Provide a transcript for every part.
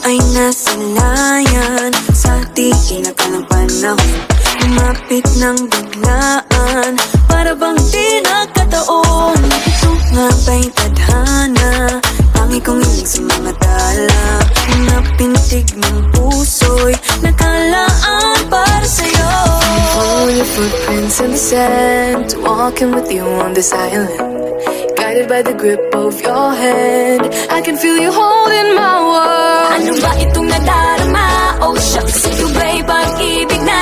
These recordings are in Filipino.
Ay nasanayan sa di inakalang panahon, lumapit ng biglaan, para bang di nagkataon. Ito nga ba'y tadhana, tangi kong iling sa mga tala, napintig ng puso'y nakalaan para sa'yo. Following your footprints in the sand, walking with you on this island, guided by the grip of your hand. I can feel you holding my world. Ano ba itong nadarama? Oh shucks, ito ba'y pag-ibig na?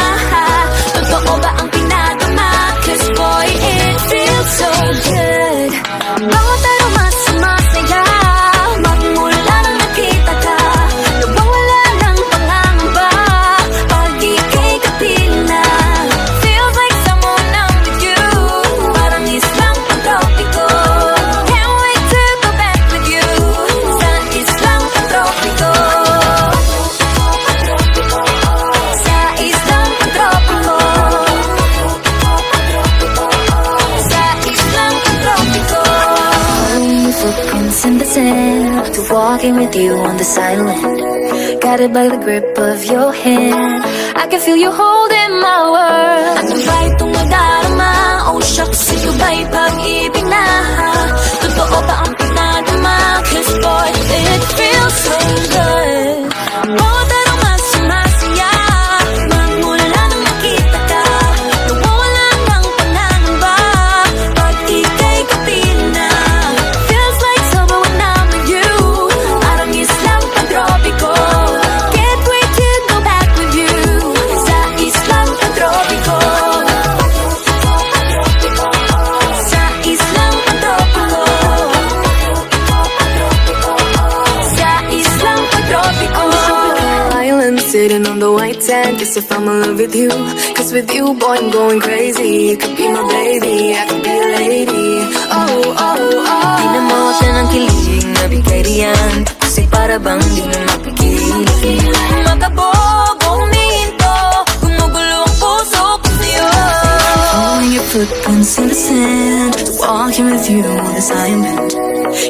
Totoo ba ang pinadama? Cause boy, it feels so good. Bawat aroma sumasaya, magmula nang nakita ka, nawawala ng pangangamba pag ika'y kapiling na. Feels like someone I'm with you, parang islang pantropiko. Can't wait to go back with you sa islang pantropiko. Sa islang pantropiko. Sa islang pantropiko. Following your footprints in the sand, to walking with you on this island, guided by the grip of your hand. I can feel you holding my world. Ano ba itong nadarama? Oh shucks, ito ba'y pag-ibig na? Totoo ba ang pinadama? Cause boy, it feels so good. Bawat aroma sumasaya, magmula nang nakita ka, nawawala ng pangangamba pag ika'y kapiling na. Feels like summer when I'm with you, parang islang pantropiko. Can't wait to go back with you sa islang pantropiko. Sa islang pantropiko. Sa islang pantropiko. Island sitting on the white sand, guess if I'm in love with you. Cause with you, boy, I'm going crazy. You could be my baby, I could be a lady. Oh, oh, oh. Pinamotan ng kilig na bigay riyan, kasi para bang di na mapigil. Makabog, huminto, gumugulo ang puso ko sa'yo. Following your footprints in the sand, walking with you on this island,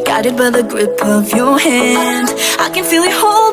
guided by the grip of your hand. I can feel you hold